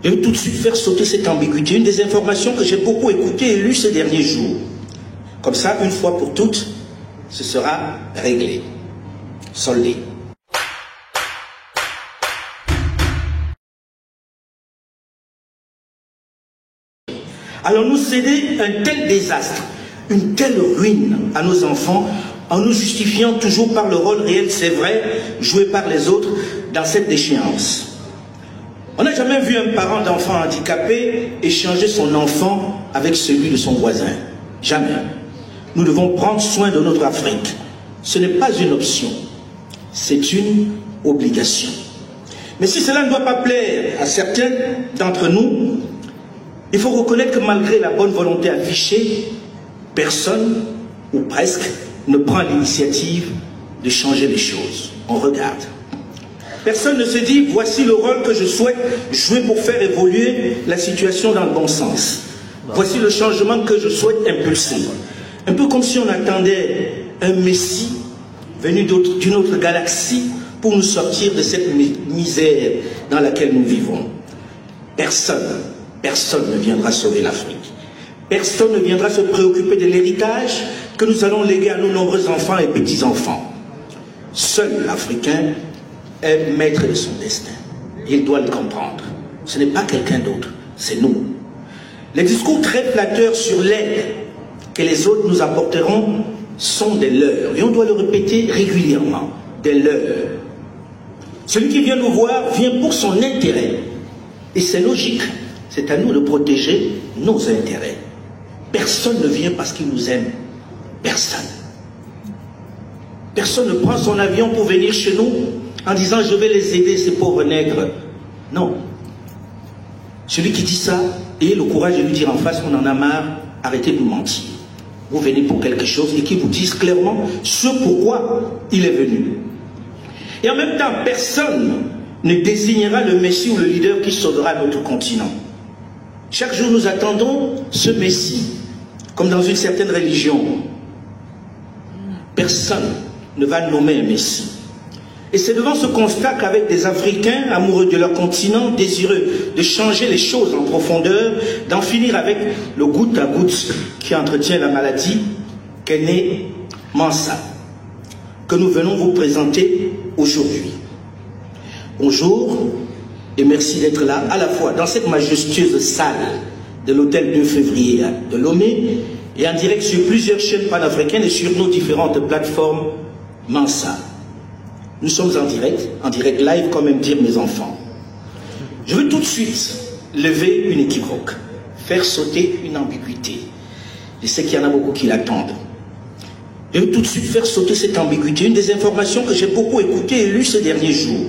Je vais tout de suite faire sauter cette ambiguïté, une des informations que j'ai beaucoup écoutées et lues ces derniers jours. Comme ça, une fois pour toutes, ce sera réglé, soldé. Allons-nous céder un tel désastre, une telle ruine à nos enfants, en nous justifiant toujours par le rôle réel, c'est vrai, joué par les autres dans cette déchéance? On n'a jamais vu un parent d'enfant handicapé échanger son enfant avec celui de son voisin. Jamais. Nous devons prendre soin de notre Afrique. Ce n'est pas une option, c'est une obligation. Mais si cela ne doit pas plaire à certains d'entre nous, il faut reconnaître que malgré la bonne volonté affichée, personne, ou presque, ne prend l'initiative de changer les choses. On regarde. Personne ne se dit, voici le rôle que je souhaite jouer pour faire évoluer la situation dans le bon sens. Voici le changement que je souhaite impulser. Un peu comme si on attendait un Messie venu d'une autre galaxie pour nous sortir de cette misère dans laquelle nous vivons. Personne ne viendra sauver l'Afrique. Personne ne viendra se préoccuper de l'héritage que nous allons léguer à nos nombreux enfants et petits-enfants. Seul l'Africain est maître de son destin. Il doit le comprendre. Ce n'est pas quelqu'un d'autre, c'est nous. Les discours très flatteurs sur l'aide que les autres nous apporteront sont des leurs. Et on doit le répéter régulièrement. Des leurs. Celui qui vient nous voir vient pour son intérêt. Et c'est logique. C'est à nous de protéger nos intérêts. Personne ne vient parce qu'il nous aime. Personne. Personne ne prend son avion pour venir chez nous en disant je vais les aider, ces pauvres nègres. Non. Celui qui dit ça, ayez le courage de lui dire en face qu'on en a marre, arrêtez de nous mentir. Vous venez pour quelque chose et qu'il vous dise clairement ce pourquoi il est venu. Et en même temps, personne ne désignera le Messie ou le leader qui sauvera notre continent. Chaque jour, nous attendons ce Messie, comme dans une certaine religion. Personne ne va nommer un Messie. Et c'est devant ce constat qu'avec des Africains amoureux de leur continent, désireux de changer les choses en profondeur, d'en finir avec le goutte à goutte qui entretient la maladie, qu'est né Mansa, que nous venons vous présenter aujourd'hui. Bonjour et merci d'être là, à la fois dans cette majestueuse salle de l'hôtel 2 février de Lomé et en direct sur plusieurs chaînes panafricaines et sur nos différentes plateformes Mansa. Nous sommes en direct live, comme aiment dire mes enfants. Je veux tout de suite lever une équivoque, faire sauter une ambiguïté. Je sais qu'il y en a beaucoup qui l'attendent. Je veux tout de suite faire sauter cette ambiguïté, une des informations que j'ai beaucoup écoutées et lues ces derniers jours.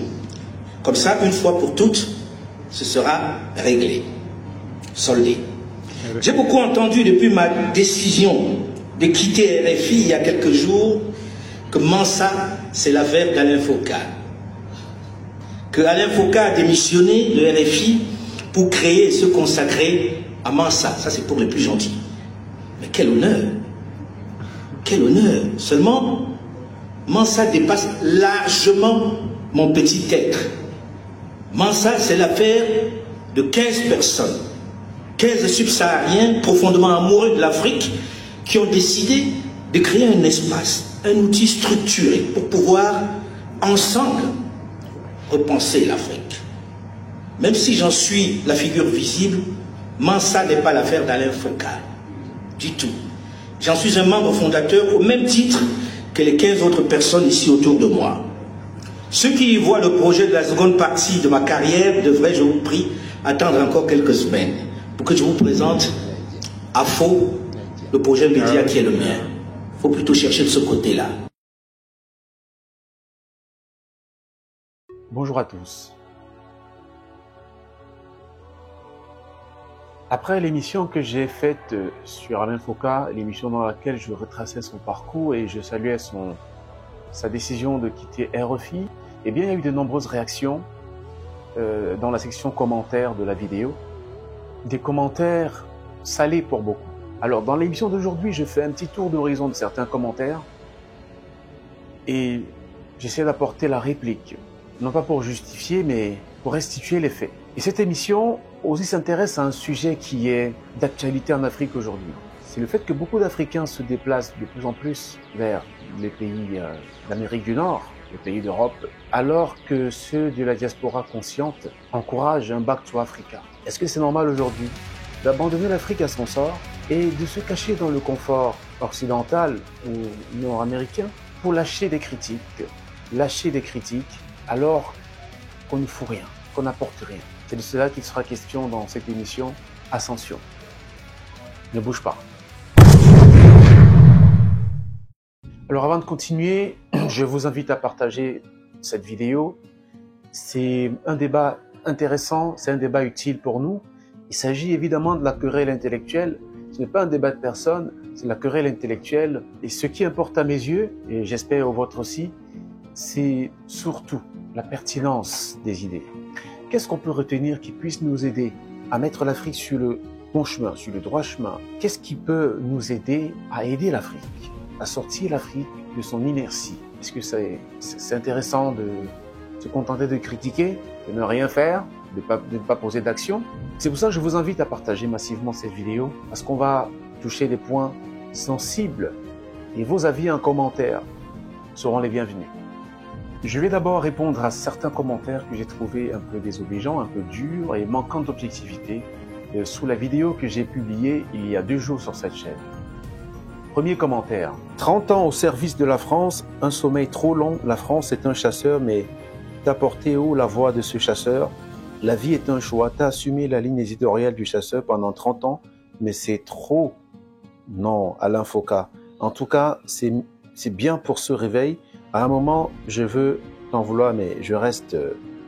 Comme ça, une fois pour toutes, ce sera réglé, soldé. J'ai beaucoup entendu depuis ma décision de quitter RFI il y a quelques jours que Mansa, c'est l'affaire d'Alain Foka. Que Alain Foka a démissionné de RFI pour créer et se consacrer à Mansa. Ça, c'est pour les plus gentils. Mais quel honneur! Quel honneur! Seulement, Mansa dépasse largement mon petit être. Mansa, c'est l'affaire de 15 personnes. 15 subsahariens profondément amoureux de l'Afrique qui ont décidé de créer un espace, un outil structuré pour pouvoir, ensemble, repenser l'Afrique. Même si j'en suis la figure visible, Mansa n'est pas l'affaire d'Alain Foka. Du tout. J'en suis un membre fondateur au même titre que les 15 autres personnes ici autour de moi. Ceux qui y voient le projet de la seconde partie de ma carrière devraient, je vous prie, attendre encore quelques semaines pour que je vous présente à faux le projet média qui est le mien. Il faut plutôt chercher de ce côté-là. Bonjour à tous. Après l'émission que j'ai faite sur Alain Foka, l'émission dans laquelle je retraçais son parcours et je saluais sa décision de quitter RFI, eh bien, il y a eu de nombreuses réactions dans la section commentaires de la vidéo. Des commentaires salés pour beaucoup. Alors, dans l'émission d'aujourd'hui, je fais un petit tour d'horizon de certains commentaires et j'essaie d'apporter la réplique. Non pas pour justifier, mais pour restituer les faits. Et cette émission aussi s'intéresse à un sujet qui est d'actualité en Afrique aujourd'hui. C'est le fait que beaucoup d'Africains se déplacent de plus en plus vers les pays d'Amérique du Nord, les pays d'Europe, alors que ceux de la diaspora consciente encouragent un Back to Africa. Est-ce que c'est normal aujourd'hui d'abandonner l'Afrique à son sort et de se cacher dans le confort occidental ou nord-américain pour lâcher des critiques alors qu'on ne fout rien, qu'on n'apporte rien? C'est de cela qu'il sera question dans cette émission Ascension. Ne bouge pas. Alors avant de continuer, je vous invite à partager cette vidéo. C'est un débat intéressant, c'est un débat utile pour nous. Il s'agit évidemment de la querelle intellectuelle. Ce n'est pas un débat de personnes, c'est la querelle intellectuelle. Et ce qui importe à mes yeux, et j'espère aux vôtres aussi, c'est surtout la pertinence des idées. Qu'est-ce qu'on peut retenir qui puisse nous aider à mettre l'Afrique sur le bon chemin, sur le droit chemin? Qu'est-ce qui peut nous aider à aider l'Afrique, à sortir l'Afrique de son inertie? Est-ce que c'est intéressant de se contenter de critiquer, de ne rien faire, de ne pas poser d'action? C'est pour ça que je vous invite à partager massivement cette vidéo, parce qu'on va toucher des points sensibles et vos avis en commentaire seront les bienvenus. Je vais d'abord répondre à certains commentaires que j'ai trouvés un peu désobligeants, un peu durs et manquant d'objectivité sous la vidéo que j'ai publiée il y a 2 jours sur cette chaîne. Premier commentaire. 30 ans au service de la France, un sommeil trop long. La France est un chasseur, mais t'as porté haut la voix de ce chasseur. La vie est un choix. T'as assumé la ligne éditoriale du chasseur pendant 30 ans, mais c'est trop. Non, Alain Foucault. En tout cas, c'est bien pour ce réveil. À un moment, je veux t'en vouloir, mais je reste...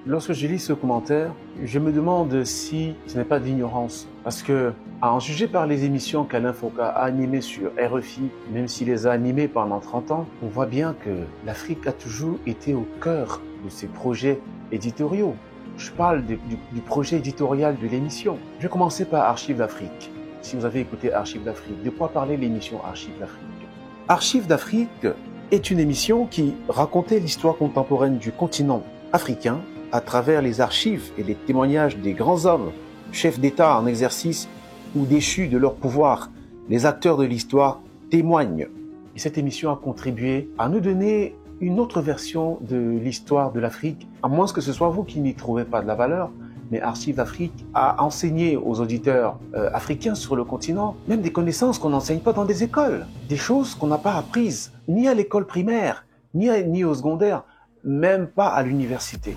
Lorsque je lis ce commentaire, je me demande si ce n'est pas d'ignorance. Parce que, à en juger par les émissions qu'Alain Foucault a animées sur RFI, même s'il les a animées pendant 30 ans, on voit bien que l'Afrique a toujours été au cœur de ses projets éditoriaux. Je parle du projet éditorial de l'émission. Je vais commencer par Archives d'Afrique. Si vous avez écouté Archives d'Afrique, de quoi parlait l'émission Archives d'Afrique? Archives d'Afrique est une émission qui racontait l'histoire contemporaine du continent africain à travers les archives et les témoignages des grands hommes, chefs d'État en exercice ou déchus de leur pouvoir. Les acteurs de l'histoire témoignent. Et cette émission a contribué à nous donner une autre version de l'histoire de l'Afrique, à moins que ce soit vous qui n'y trouvez pas de la valeur. Mais Archives d'Afrique a enseigné aux auditeurs africains sur le continent même des connaissances qu'on n'enseigne pas dans des écoles, des choses qu'on n'a pas apprises, ni à l'école primaire, ni au secondaire, même pas à l'université.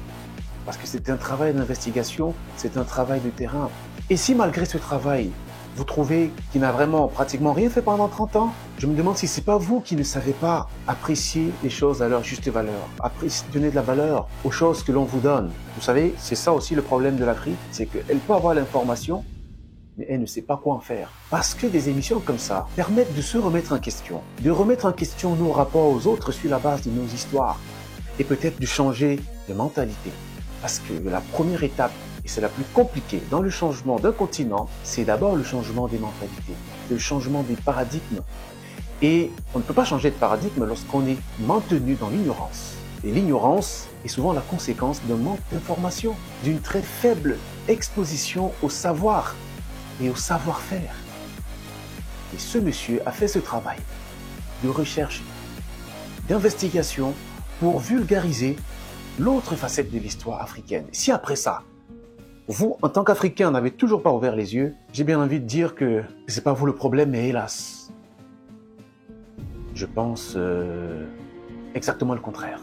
Parce que c'est un travail d'investigation, c'est un travail de terrain. Et si malgré ce travail, vous trouvez qu'il n'a vraiment pratiquement rien fait pendant 30 ans, je me demande si c'est pas vous qui ne savez pas apprécier les choses à leur juste valeur, donner de la valeur aux choses que l'on vous donne. Vous savez, c'est ça aussi le problème de l'Afrique, c'est qu'elle peut avoir l'information, mais elle ne sait pas quoi en faire. Parce que des émissions comme ça permettent de se remettre en question, de remettre en question nos rapports aux autres sur la base de nos histoires, et peut-être de changer de mentalité. Parce que la première étape, et c'est la plus compliquée dans le changement d'un continent, c'est d'abord le changement des mentalités, le changement des paradigmes. Et on ne peut pas changer de paradigme lorsqu'on est maintenu dans l'ignorance. Et l'ignorance est souvent la conséquence d'un manque d'information, d'une très faible exposition au savoir et au savoir-faire. Et ce monsieur a fait ce travail de recherche, d'investigation pour vulgariser l'autre facette de l'histoire africaine. Si après ça, vous, en tant qu'Africain, n'avez toujours pas ouvert les yeux, j'ai bien envie de dire que c'est pas vous le problème, mais hélas, je pense exactement le contraire.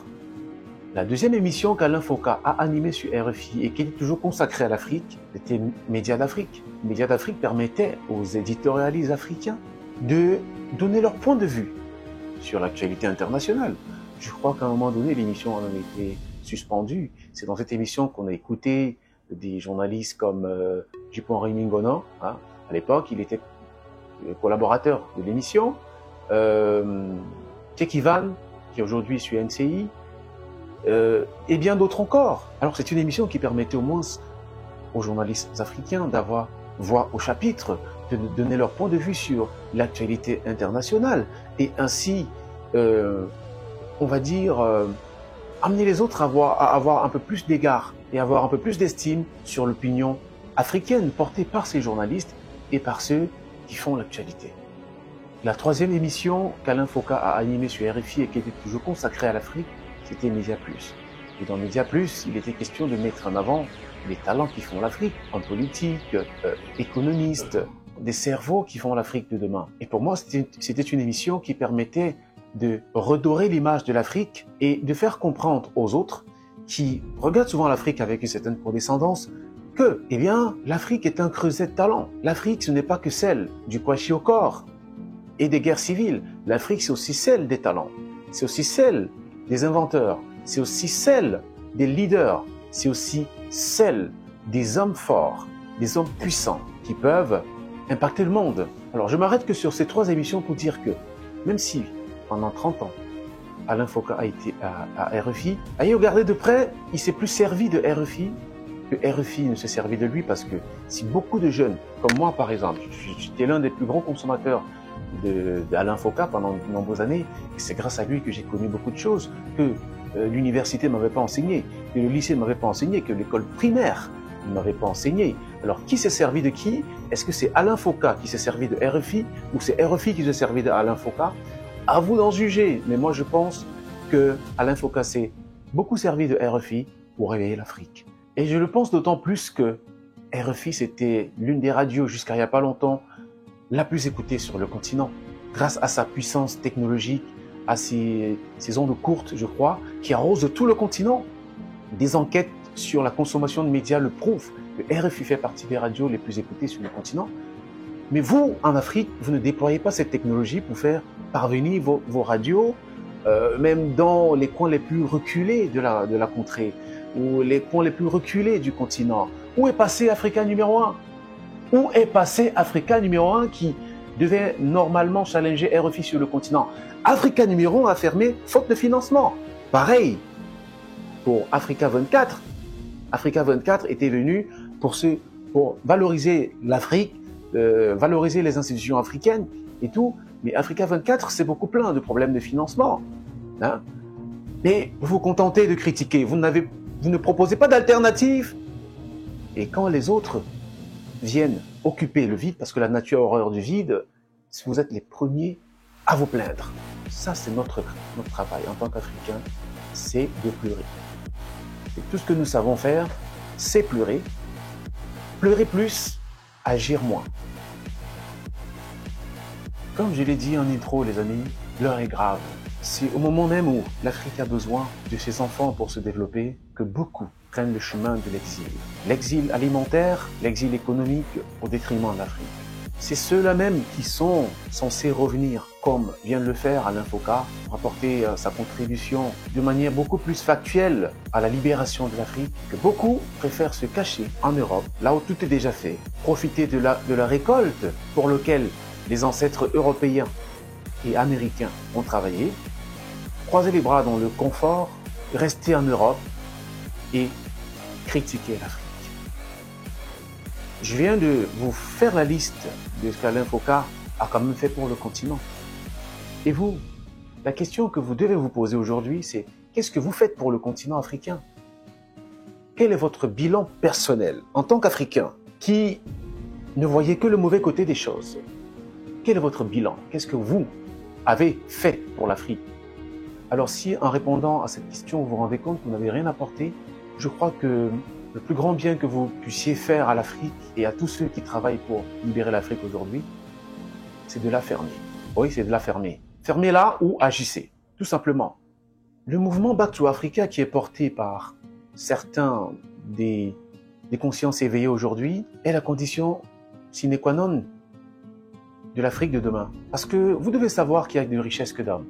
La deuxième émission qu'Alain Foucault a animée sur RFI et qui est toujours consacrée à l'Afrique, c'était Médias d'Afrique. Médias d'Afrique permettait aux éditorialistes africains de donner leur point de vue sur l'actualité internationale. Je crois qu'à un moment donné, l'émission en a été suspendue. C'est dans cette émission qu'on a écouté des journalistes comme Dupont-Rémy Ngonan. Hein. À l'époque, il était collaborateur de l'émission. Tekivan, qui est aujourd'hui sur NCI, et bien d'autres encore. Alors c'est une émission qui permettait au moins aux journalistes africains d'avoir voix au chapitre, de donner leur point de vue sur l'actualité internationale et ainsi, on va dire, amener les autres à avoir un peu plus d'égard et avoir un peu plus d'estime sur l'opinion africaine portée par ces journalistes et par ceux qui font l'actualité. La troisième émission qu'Alain Foka a animée sur RFI et qui était toujours consacrée à l'Afrique, c'était Média Plus. Et dans Média Plus, il était question de mettre en avant les talents qui font l'Afrique, en politique, économistes, des cerveaux qui font l'Afrique de demain. Et pour moi, c'était une émission qui permettait de redorer l'image de l'Afrique et de faire comprendre aux autres qui regardent souvent l'Afrique avec une certaine condescendance que, eh bien, l'Afrique est un creuset de talents. L'Afrique, ce n'est pas que celle du Kwashiorkor et des guerres civiles. L'Afrique, c'est aussi celle des talents. C'est aussi celle des inventeurs. C'est aussi celle des leaders. C'est aussi celle des hommes forts, des hommes puissants qui peuvent impacter le monde. Alors, je m'arrête que sur ces 3 émissions pour dire que, même si pendant 30 ans, Alain Foka a été à RFI, ayez regardé de près, il s'est plus servi de RFI que RFI ne se servait de lui, parce que si beaucoup de jeunes, comme moi par exemple, j'étais l'un des plus grands consommateurs d'Alain Foka pendant de nombreuses années, c'est grâce à lui que j'ai connu beaucoup de choses, que l'université ne m'avait pas enseigné, que le lycée ne m'avait pas enseigné, que l'école primaire ne m'avait pas enseigné. Alors qui s'est servi de qui? Est-ce que c'est Alain Foka qui s'est servi de RFI ou c'est RFI qui s'est servi d'Alain Foka? À vous d'en juger, mais moi je pense que Alain Foka s'est beaucoup servi de RFI pour réveiller l'Afrique. Et je le pense d'autant plus que RFI, c'était l'une des radios jusqu'à il n'y a pas longtemps la plus écoutée sur le continent, grâce à sa puissance technologique, à ses ondes courtes, je crois, qui arrosent tout le continent. Des enquêtes sur la consommation de médias le prouvent, que RFI fait partie des radios les plus écoutées sur le continent. Mais vous, en Afrique, vous ne déployez pas cette technologie pour faire parvenir vos radios, même dans les coins les plus reculés de la contrée, ou les coins les plus reculés du continent. Où est passé Africa numéro 1? Où est passé Africa numéro 1 qui devait normalement challenger RFI sur le continent? Africa numéro 1 a fermé faute de financement. Pareil pour Africa 24. Africa 24 était venu pour valoriser l'Afrique, valoriser les institutions africaines et tout. Mais Africa 24, c'est beaucoup plein de problèmes de financement. Hein? Mais vous vous contentez de critiquer. Vous ne proposez pas d'alternative. Et quand les autres viennent occuper le vide, parce que la nature a horreur du vide, vous êtes les premiers à vous plaindre. Ça, c'est notre travail en tant qu'Africains, c'est de pleurer. Et tout ce que nous savons faire, c'est pleurer. Pleurer plus, agir moins. Comme je l'ai dit en intro, les amis, l'heure est grave. C'est au moment même où l'Afrique a besoin de ses enfants pour se développer que beaucoup prennent le chemin de l'exil. L'exil alimentaire, l'exil économique au détriment de l'Afrique. C'est ceux-là même qui sont censés revenir, comme vient de le faire Alain Foka, pour apporter sa contribution de manière beaucoup plus factuelle à la libération de l'Afrique, que beaucoup préfèrent se cacher en Europe, là où tout est déjà fait, profiter de la récolte pour laquelle les ancêtres européens et américains ont travaillé, croiser les bras dans le confort, rester en Europe et critiquer l'Afrique. Je viens de vous faire la liste de ce qu'Alain Foka a quand même fait pour le continent. Et vous, la question que vous devez vous poser aujourd'hui, c'est qu'est-ce que vous faites pour le continent africain? Quel est votre bilan personnel en tant qu'Africain qui ne voyez que le mauvais côté des choses? Quel est votre bilan? Qu'est-ce que vous avez fait pour l'Afrique? Alors si en répondant à cette question, vous vous rendez compte que vous n'avez rien apporté, je crois que le plus grand bien que vous puissiez faire à l'Afrique et à tous ceux qui travaillent pour libérer l'Afrique aujourd'hui, c'est de la fermer. Oui, c'est de la fermer. Fermez-la ou agissez, tout simplement. Le mouvement Back to Africa qui est porté par certains des consciences éveillées aujourd'hui est la condition sine qua non de l'Afrique de demain. Parce que vous devez savoir qu'il y a de richesses que d'hommes.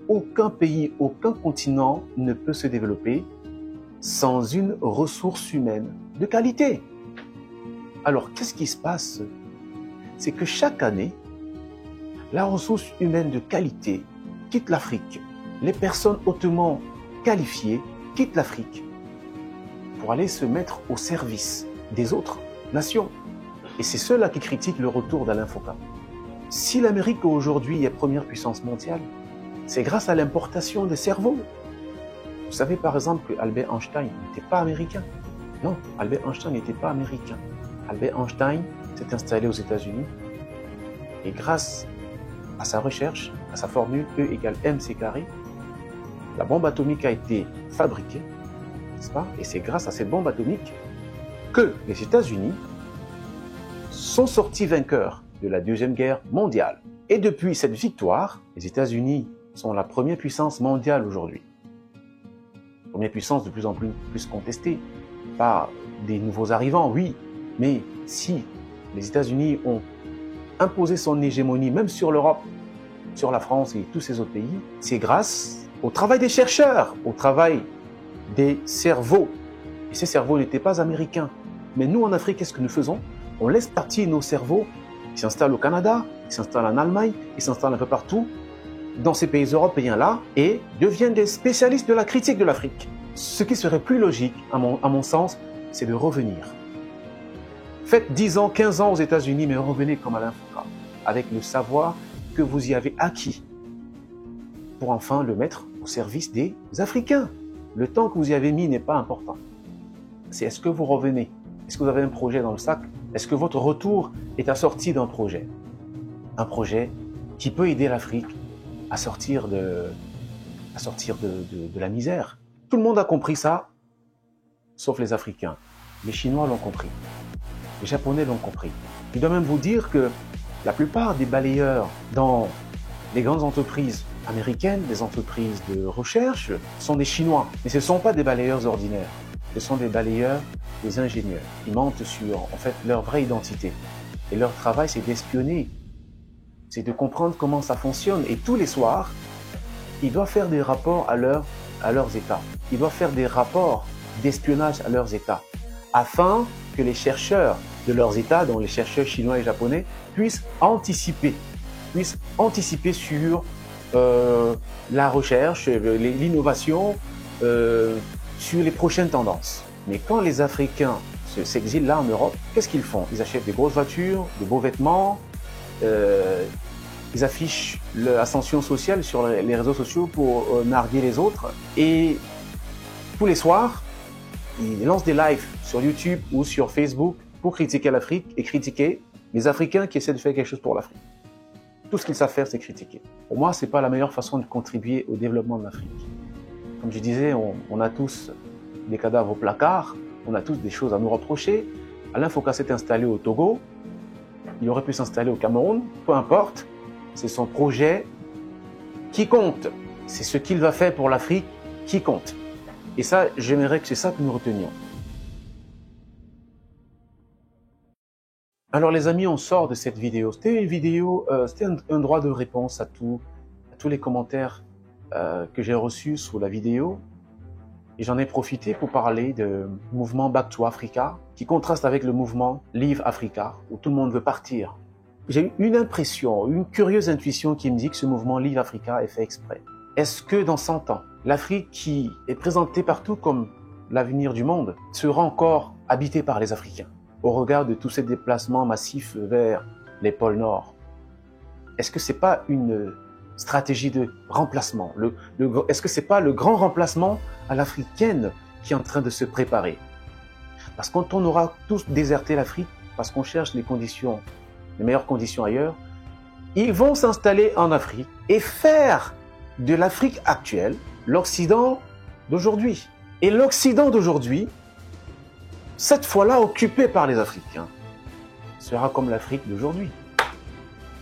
Aucun pays, aucun continent ne peut se développer sans une ressource humaine de qualité. Alors, qu'est-ce qui se passe? C'est que chaque année, la ressource humaine de qualité quitte l'Afrique. Les personnes hautement qualifiées quittent l'Afrique pour aller se mettre au service des autres nations. Et c'est ceux-là qui critiquent le retour d'Alain Foka. Si l'Amérique aujourd'hui est première puissance mondiale, c'est grâce à l'importation des cerveaux. Vous savez par exemple que Albert Einstein n'était pas américain. Non, Albert Einstein n'était pas américain. Albert Einstein s'est installé aux États-Unis et grâce à sa recherche, à sa formule E égale mc², la bombe atomique a été fabriquée, n'est-ce pas? Et c'est grâce à cette bombe atomique que les États-Unis sont sortis vainqueurs de la Deuxième Guerre mondiale. Et depuis cette victoire, les États-Unis sont la première puissance mondiale aujourd'hui. Première puissance de plus en plus contestée par des nouveaux arrivants, oui, mais si les États-Unis ont imposé son hégémonie même sur l'Europe, sur la France et tous ces autres pays, c'est grâce au travail des chercheurs, au travail des cerveaux. Et ces cerveaux n'étaient pas américains. Mais nous, en Afrique, qu'est-ce que nous faisons? On laisse partir nos cerveaux, ils s'installent au Canada, ils s'installent en Allemagne, ils s'installent un peu partout, dans ces pays européens-là, et deviennent des spécialistes de la critique de l'Afrique. Ce qui serait plus logique, à mon sens, c'est de revenir. Faites 10 ans, 15 ans aux États-Unis, mais revenez comme Alain Foucault, avec le savoir que vous y avez acquis, pour enfin le mettre au service des Africains. Le temps que vous y avez mis n'est pas important. C'est est-ce que vous revenez? Est-ce que vous avez un projet dans le sac? Est-ce que votre retour est assorti d'un projet? Un projet qui peut aider l'Afrique à sortir de la misère. Tout le monde a compris ça, sauf les Africains. Les Chinois l'ont compris. Les Japonais l'ont compris. Je dois même vous dire que la plupart des balayeurs dans les grandes entreprises américaines, des entreprises de recherche, sont des Chinois. Mais ce ne sont pas des balayeurs ordinaires. Ce sont des balayeurs, des ingénieurs. Ils mentent sur, en fait, leur vraie identité. Et leur travail, c'est d'espionner. C'est de comprendre comment ça fonctionne. Et tous les soirs, ils doivent faire des rapports à leurs États. Ils doivent faire des rapports d'espionnage à leurs États. Afin que les chercheurs de leurs États, dont les chercheurs chinois et japonais, puissent anticiper sur la recherche, l'innovation, sur les prochaines tendances. Mais quand les Africains s'exilent là en Europe, qu'est-ce qu'ils font? Ils achètent des grosses voitures, de beaux vêtements, ils affichent l'ascension sociale sur les réseaux sociaux pour narguer les autres. Et tous les soirs, ils lancent des lives sur YouTube ou sur Facebook pour critiquer l'Afrique et critiquer les Africains qui essaient de faire quelque chose pour l'Afrique. Tout ce qu'ils savent faire, c'est critiquer. Pour moi, ce n'est pas la meilleure façon de contribuer au développement de l'Afrique. Comme je disais, on a tous des cadavres au placard, on a tous des choses à nous reprocher. Alain Foucault s'est installé au Togo, il aurait pu s'installer au Cameroun, peu importe. C'est son projet qui compte. C'est ce qu'il va faire pour l'Afrique qui compte. Et ça, j'aimerais que c'est ça que nous retenions. Alors les amis, on sort de cette vidéo. C'était une vidéo, c'était un droit de réponse à tous les commentaires que j'ai reçus sous la vidéo. Et j'en ai profité pour parler du mouvement Back to Africa, qui contraste avec le mouvement Leave Africa, où tout le monde veut partir. J'ai eu une impression, une curieuse intuition qui me dit que ce mouvement Leave Africa est fait exprès. Est-ce que dans 100 ans, l'Afrique qui est présentée partout comme l'avenir du monde sera encore habitée par les Africains, au regard de tous ces déplacements massifs vers les pôles Nord? Est-ce que c'est pas une stratégie de remplacement? Est-ce que c'est pas le grand remplacement à l'africaine qui est en train de se préparer? Parce que quand on aura tous déserté l'Afrique, parce qu'on cherche les meilleures conditions ailleurs, ils vont s'installer en Afrique et faire de l'Afrique actuelle l'Occident d'aujourd'hui. Et l'Occident d'aujourd'hui, cette fois-là occupé par les Africains, sera comme l'Afrique d'aujourd'hui.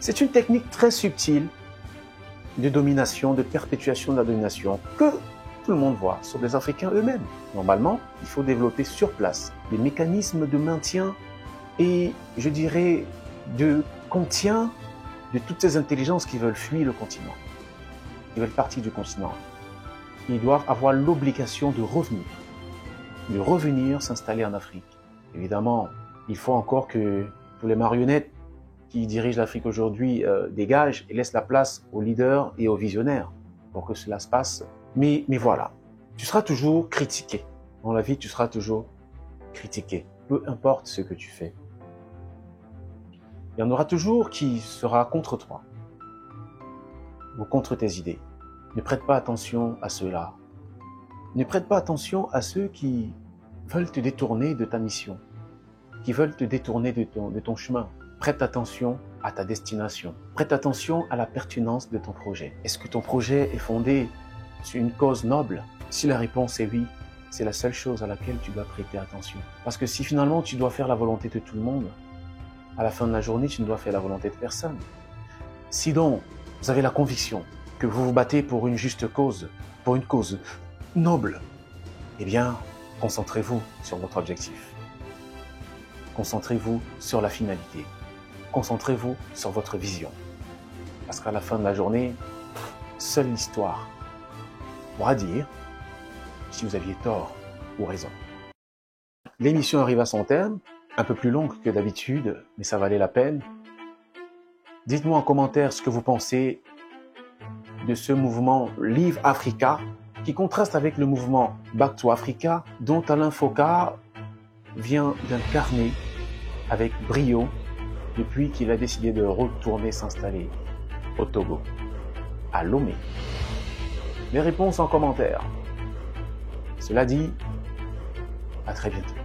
C'est une technique très subtile de domination, de perpétuation de la domination que tout le monde voit sur les Africains eux-mêmes. Normalement, il faut développer sur place des mécanismes de maintien et, je dirais, de contient de toutes ces intelligences qui veulent fuir le continent, qui veulent partir du continent. Ils doivent avoir l'obligation de revenir s'installer en Afrique. Évidemment, il faut encore que tous les marionnettes qui dirigent l'Afrique aujourd'hui dégagent et laissent la place aux leaders et aux visionnaires pour que cela se passe. Mais voilà, tu seras toujours critiqué. Dans la vie, tu seras toujours critiqué, peu importe ce que tu fais. Il y en aura toujours qui sera contre toi ou contre tes idées. Ne prête pas attention à cela. Ne prête pas attention à ceux qui veulent te détourner de ta mission, qui veulent te détourner de ton chemin. Prête attention à ta destination. Prête attention à la pertinence de ton projet. Est-ce que ton projet est fondé sur une cause noble? Si la réponse est oui, c'est la seule chose à laquelle tu dois prêter attention. Parce que si finalement tu dois faire la volonté de tout le monde, à la fin de la journée, tu ne dois faire la volonté de personne. Si donc, vous avez la conviction que vous vous battez pour une juste cause, pour une cause noble, eh bien, concentrez-vous sur votre objectif. Concentrez-vous sur la finalité. Concentrez-vous sur votre vision. Parce qu'à la fin de la journée, seule l'histoire pourra dire si vous aviez tort ou raison. L'émission arrive à son terme, un peu plus longue que d'habitude, mais ça valait la peine. Dites-moi en commentaire ce que vous pensez de ce mouvement Leave Africa, qui contraste avec le mouvement Back to Africa, dont Alain Foka vient d'incarner avec brio depuis qu'il a décidé de retourner s'installer au Togo, à Lomé. Les réponses en commentaire. Cela dit, à très bientôt.